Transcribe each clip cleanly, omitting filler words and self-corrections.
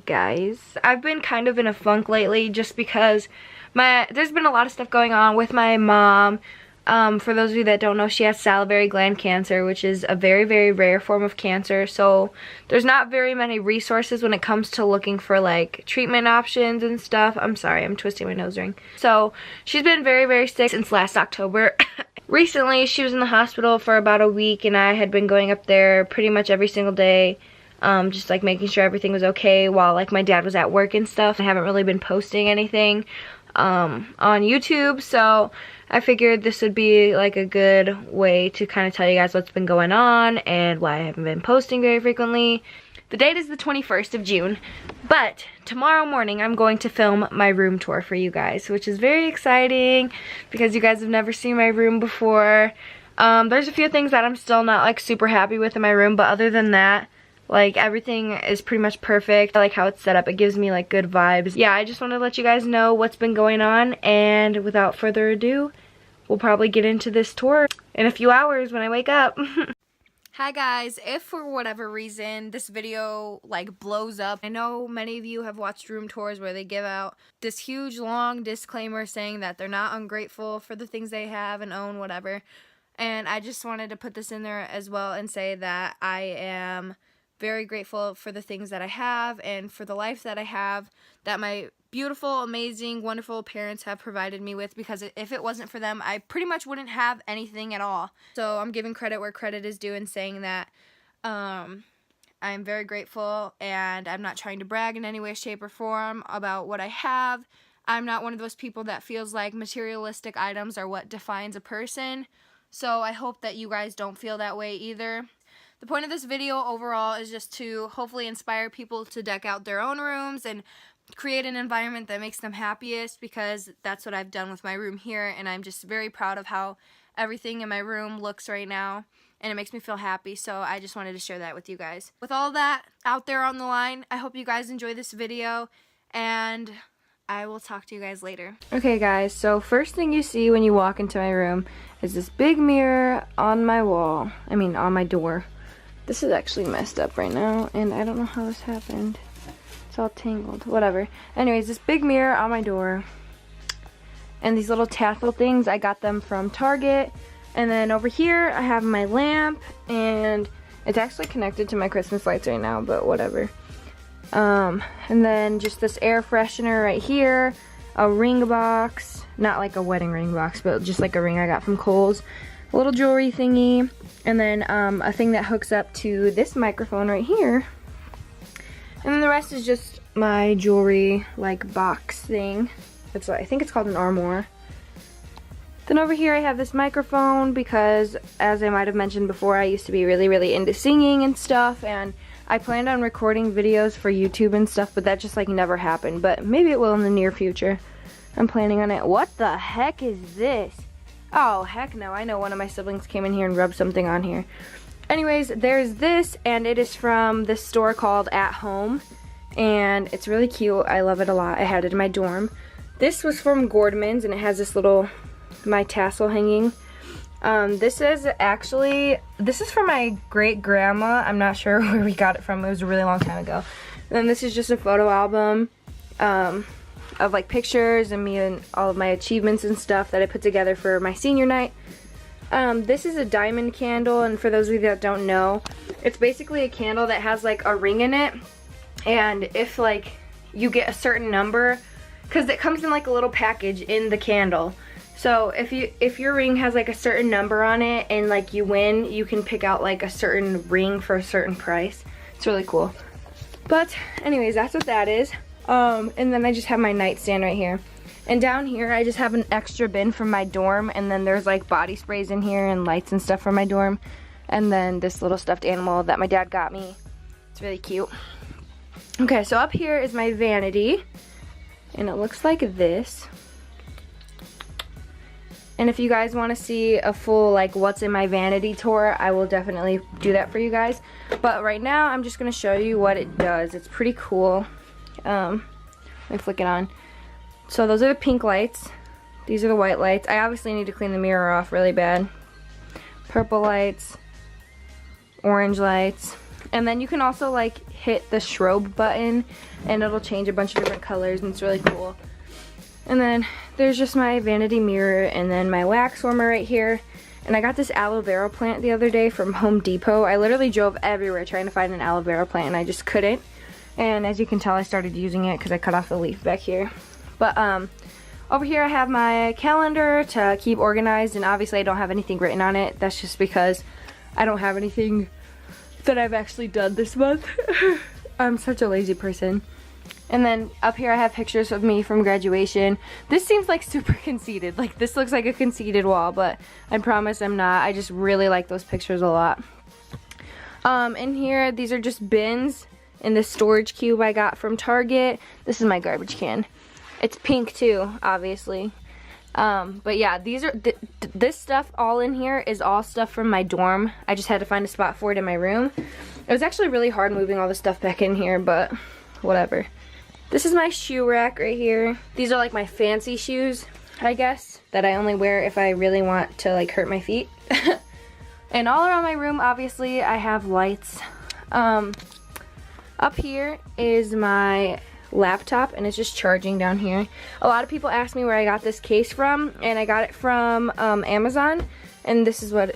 guys. I've been kind of in a funk lately just because there's been a lot of stuff going on with my mom. For those of you that don't know, she has salivary gland cancer, which is a very, very rare form of cancer. So there's not very many resources when it comes to looking for like treatment options and stuff. I'm sorry, I'm twisting my nose ring. So she's been very, very sick since last October. Recently, she was in the hospital for about a week, and I had been going up there pretty much every single day. Just like making sure everything was okay while like my dad was at work and stuff. I haven't really been posting anything on YouTube, so I figured this would be like a good way to kind of tell you guys what's been going on and why I haven't been posting very frequently. The date is the 21st of June, but tomorrow morning I'm going to film my room tour for you guys, which is very exciting because you guys have never seen my room before. There's a few things that I'm still not like super happy with in my room, but other than that, like everything is pretty much perfect. I like how it's set up. It gives me like good vibes. Yeah, I just want to let you guys know what's been going on, and without further ado, we'll probably get into this tour in a few hours when I wake up. Hi guys, if for whatever reason this video like blows up, I know many of you have watched room tours where they give out this huge long disclaimer saying that they're not ungrateful for the things they have and own, whatever. And I just wanted to put this in there as well and say that I am very grateful for the things that I have and for the life that I have, that my beautiful, amazing, wonderful parents have provided me with, because if it wasn't for them, I pretty much wouldn't have anything at all. So I'm giving credit where credit is due and saying that I'm very grateful, and I'm not trying to brag in any way, shape, or form about what I have. I'm not one of those people that feels like materialistic items are what defines a person. So I hope that you guys don't feel that way either. The point of this video overall is just to hopefully inspire people to deck out their own rooms and create an environment that makes them happiest, because that's what I've done with my room here, and I'm just very proud of how everything in my room looks right now, and it makes me feel happy. So I just wanted to share that with you guys. With all that out there on the line, I hope you guys enjoy this video, and I will talk to you guys later. Okay guys, so first thing you see when you walk into my room is this big mirror on my wall. I mean on my door. This is actually messed up right now, and I don't know how this happened. It's all tangled, whatever. Anyways, this big mirror on my door, and these little tassel things, I got them from Target. And then over here, I have my lamp, and it's actually connected to my Christmas lights right now, but whatever. And then just this air freshener right here, a ring box, not like a wedding ring box, but just like a ring I got from Kohl's. A little jewelry thingy, and then a thing that hooks up to this microphone right here. And then the rest is just my jewelry like box thing. It's I think it's called an armoire. Then over here I have this microphone because, as I might have mentioned before, I used to be really, really into singing and stuff, and I planned on recording videos for YouTube and stuff, but that just like never happened. But maybe it will in the near future. I'm planning on it. What the heck is this? Oh, heck no. I know one of my siblings came in here and rubbed something on here. Anyways, there's this, and it is from this store called At Home, and it's really cute. I love it a lot. I had it in my dorm. This was from Gordman's, and it has this little, my tassel hanging. This is from my great-grandma. I'm not sure where we got it from. It was a really long time ago. And then this is just a photo album of like pictures and me and all of my achievements and stuff that I put together for my senior night. This is a diamond candle, and for those of you that don't know, it's basically a candle that has like a ring in it, and if like you get a certain number, because it comes in like a little package in the candle, so if your ring has like a certain number on it and like you win, you can pick out like a certain ring for a certain price. It's really cool. But anyways, that's what that is. And then I just have my nightstand right here. And down here, I just have an extra bin from my dorm, and then there's like body sprays in here and lights and stuff from my dorm. And then this little stuffed animal that my dad got me. It's really cute. Okay, so up here is my vanity, and it looks like this. And if you guys want to see a full like what's in my vanity tour, I will definitely do that for you guys. But right now, I'm just going to show you what it does. It's pretty cool. Let me flick it on. So those are the pink lights. These are the white lights. I obviously need to clean the mirror off really bad. Purple lights, orange lights, And then you can also like hit the strobe button and it'll change a bunch of different colors, and it's really cool. And then there's just my vanity mirror, and then my wax warmer right here. And I got this aloe vera plant the other day from Home Depot. I literally drove everywhere trying to find an aloe vera plant and I just couldn't. And as you can tell, I started using it because I cut off the leaf back here. But over here I have my calendar to keep organized, and obviously I don't have anything written on it. That's just because I don't have anything that I've actually done this month. I'm such a lazy person. And then up here I have pictures of me from graduation. This seems like super conceited. Like this looks like a conceited wall, but I promise I'm not. I just really like those pictures a lot. In here, these are just bins in this storage cube I got from Target. This is my garbage can. It's pink too, obviously. But yeah, these are this stuff all in here is all stuff from my dorm. I just had to find a spot for it in my room. It was actually really hard moving all the stuff back in here, but whatever. This is my shoe rack right here. These are like my fancy shoes, I guess, that I only wear if I really want to like hurt my feet. And all around my room, obviously, I have lights. Up here is my laptop, and it's just charging down here. A lot of people ask me where I got this case from, and I got it from Amazon, and this is what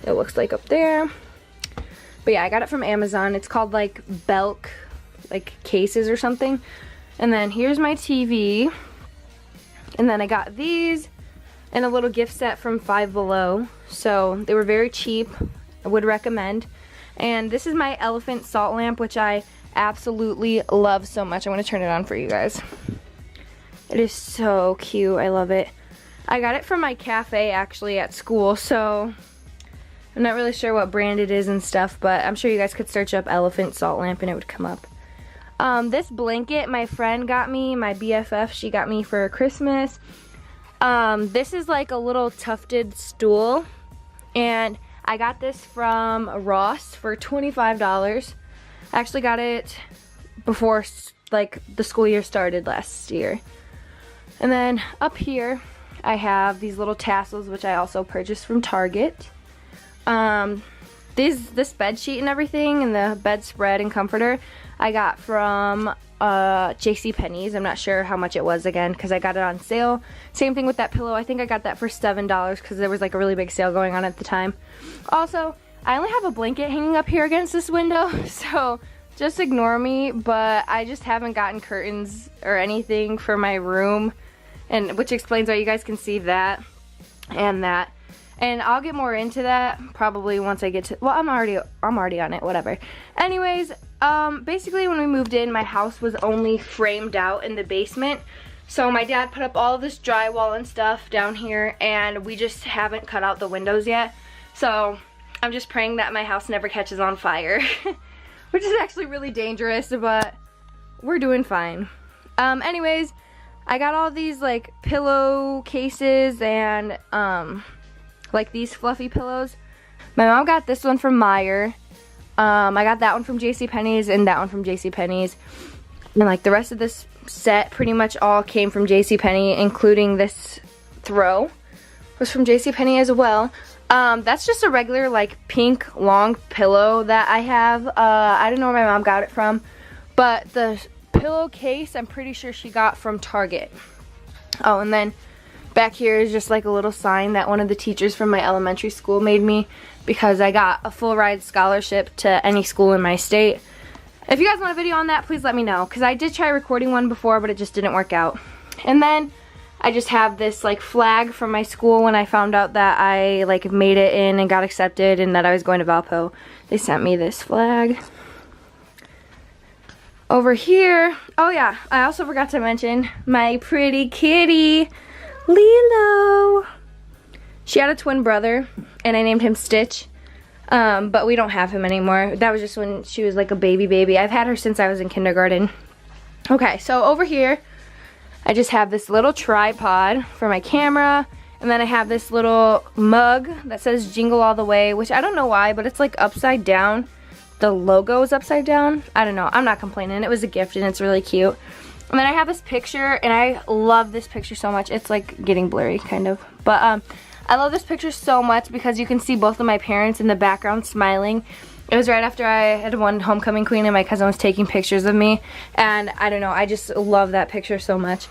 it looks like up there. But yeah, I got it from Amazon. It's called like Belk like cases or something. And then here's my TV, and then I got these and a little gift set from Five Below, so they were very cheap. I would recommend. And this is my elephant salt lamp, which I absolutely love so much. I want to turn it on for you guys. It is so cute. I love it. I got it from my cafe actually at school, so I'm not really sure what brand it is and stuff, but I'm sure you guys could search up elephant salt lamp and it would come up. This blanket my friend got me, my BFF, she got me for Christmas. This is like a little tufted stool, and I got this from Ross for $25. I actually got it before like the school year started last year. And then up here I have these little tassels, which I also purchased from Target. This bed sheet and everything, and the bedspread and comforter I got from JCPenney's. I'm not sure how much it was again because I got it on sale. Same thing with that pillow. I think I got that for $7 because there was like a really big sale going on at the time. Also, I only have a blanket hanging up here against this window, so just ignore me, but I just haven't gotten curtains or anything for my room, and which explains why you guys can see that and that. And I'll get more into that probably once I get to, well, I'm already on it, whatever. Anyways, basically when we moved in, my house was only framed out in the basement. So my dad put up all of this drywall and stuff down here, and we just haven't cut out the windows yet. So I'm just praying that my house never catches on fire, which is actually really dangerous, but we're doing fine. Anyways, I got all these like pillow cases and like these fluffy pillows. My mom got this one from Meijer. I got that one from JCPenney's and that one from JCPenney's. And like the rest of this set pretty much all came from JCPenney, including this throw was from JCPenney as well. That's just a regular like pink long pillow that I have. I don't know where my mom got it from, but the pillowcase I'm pretty sure she got from Target. Oh, and then back here is just like a little sign that one of the teachers from my elementary school made me because I got a full ride scholarship to any school in my state. If you guys want a video on that, please let me know, because I did try recording one before, but it just didn't work out. And then I just have this like flag from my school. When I found out that I like made it in and got accepted and that I was going to Valpo, they sent me this flag. Over here, oh yeah, I also forgot to mention my pretty kitty, Lilo. She had a twin brother and I named him Stitch, but we don't have him anymore. That was just when she was like a baby. I've had her since I was in kindergarten. Okay, so over here I just have this little tripod for my camera, and then I have this little mug that says Jingle All the Way, which I don't know why, but it's like upside down. The logo is upside down. I don't know, I'm not complaining. It was a gift and it's really cute. And then I have this picture, and I love this picture so much. It's like getting blurry kind of, but I love this picture so much because you can see both of my parents in the background smiling, It was right after I had won Homecoming Queen and my cousin was taking pictures of me. And I don't know, I just love that picture so much.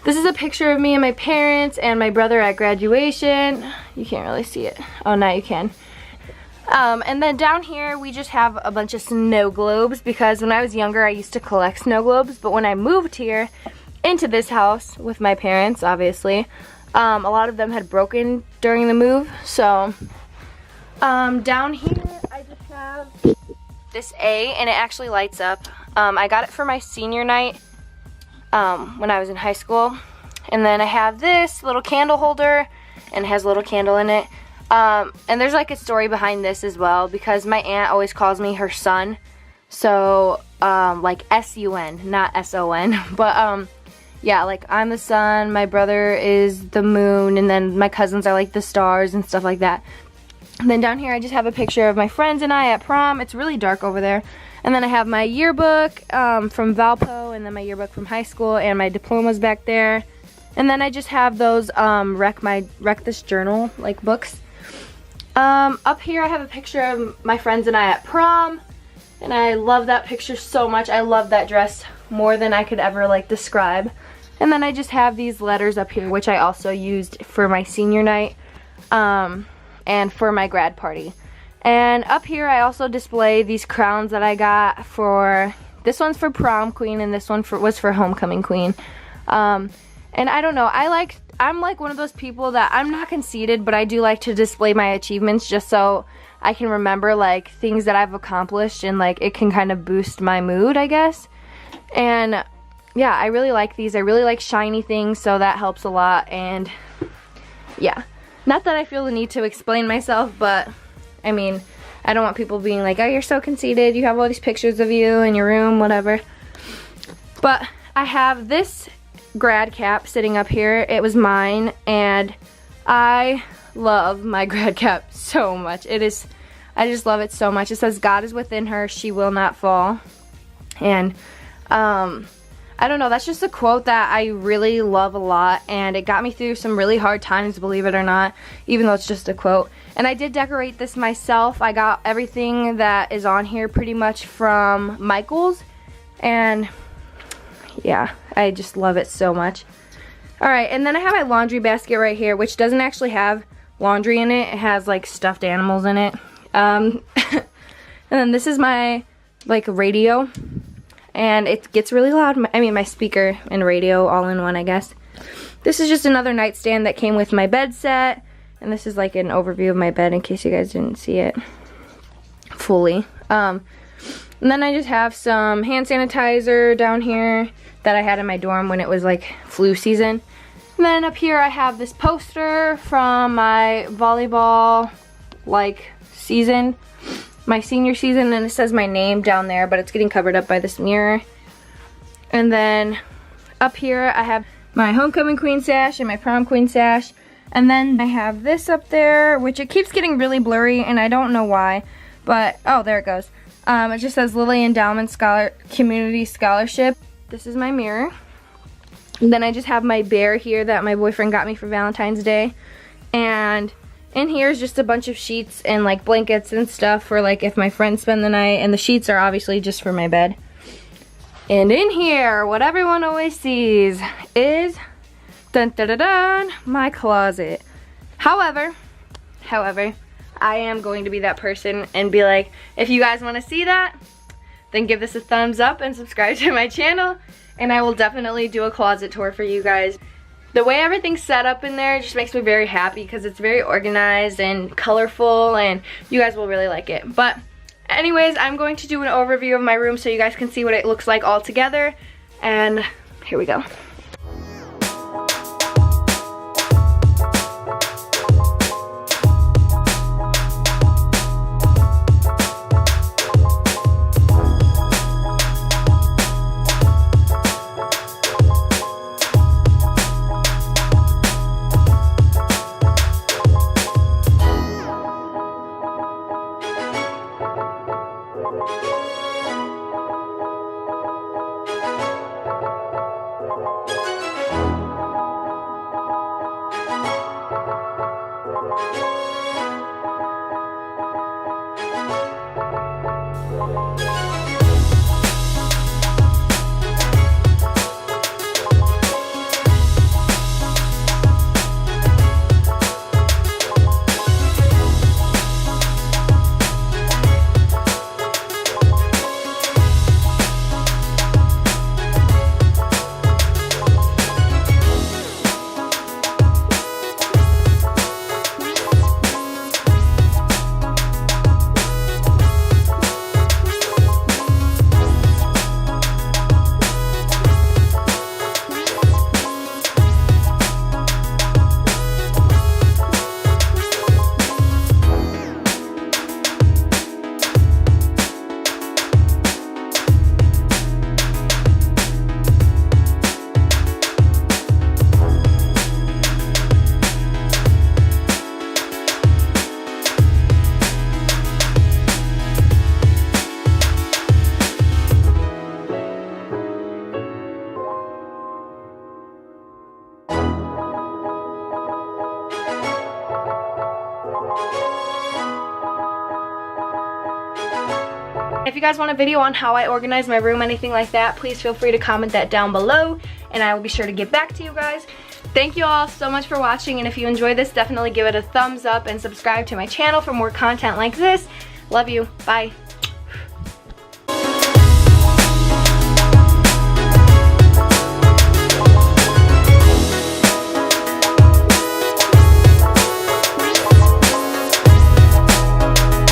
This is a picture of me and my parents and my brother at graduation. You can't really see it. Oh, now you can. And then down here we just have a bunch of snow globes because when I was younger I used to collect snow globes, but when I moved here into this house with my parents, obviously, a lot of them had broken during the move. So down here I just have this A, and it actually lights up. I got it for my senior night when I was in high school. And then I have this little candle holder, and it has a little candle in it. And there's like a story behind this as well, because my aunt always calls me her son. So like S-U-N, not S-O-N. But yeah, like I'm the sun, my brother is the moon, and then my cousins are like the stars and stuff like that. And then down here I just have a picture of my friends and I at prom. It's really dark over there. And then I have my yearbook from Valpo, and then my yearbook from high school, and my diplomas back there. And then I just have those Wreck This Journal like books. Up here I have a picture of my friends and I at prom, and I love that picture so much. I love that dress more than I could ever like describe. And then I just have these letters up here, which I also used for my senior night and for my grad party. And up here I also display these crowns that I got for, this one's for prom queen and this one was for homecoming queen. And I don't know, I'm like one of those people that I'm not conceited, but I do like to display my achievements just so I can remember like things that I've accomplished, and like it can kind of boost my mood, I guess. And yeah, I really like these. I really like shiny things, so that helps a lot. And yeah, not that I feel the need to explain myself, but I mean, I don't want people being like, oh, you're so conceited, you have all these pictures of you in your room, whatever. But I have this grad cap sitting up here. It was mine, and I love my grad cap so much. I just love it so much. It says, God is within her, she will not fall. And I don't know, that's just a quote that I really love a lot, and it got me through some really hard times, believe it or not, even though it's just a quote. And I did decorate this myself. I got everything that is on here pretty much from Michael's, and yeah, I just love it so much. Alright, and then I have my laundry basket right here, which doesn't actually have laundry in it. It has like stuffed animals in it. And then this is my like radio, and it gets really loud. I mean, my speaker and radio all in one, I guess. This is just another nightstand that came with my bed set, and this is like an overview of my bed in case you guys didn't see it fully. And then I just have some hand sanitizer down here that I had in my dorm when it was like flu season. And then up here I have this poster from my volleyball like season, my senior season, and it says my name down there, but it's getting covered up by this mirror. And then up here I have my homecoming queen sash and my prom queen sash. And then I have this up there, which it keeps getting really blurry, and I don't know why, but oh, there it goes. It just says Lilly Endowment Community Scholarship. This is my mirror. And then I just have my bear here that my boyfriend got me for Valentine's Day. And in here is just a bunch of sheets and like blankets and stuff for like if my friends spend the night. And the sheets are obviously just for my bed. And in here, what everyone always sees is dun dun dun dun, my closet. However, I am going to be that person and be like, if you guys want to see that, then give this a thumbs up and subscribe to my channel, and I will definitely do a closet tour for you guys. The way everything's set up in there just makes me very happy because it's very organized and colorful, and you guys will really like it. But anyways, I'm going to do an overview of my room so you guys can see what it looks like all together, and here we go. if you guys want a video on how I organize my room, anything like that, please feel free to comment that down below, and I will be sure to get back to you guys. Thank you all so much for watching, and if you enjoyed this, definitely give it a thumbs up and subscribe to my channel for more content like this. Love you. Bye.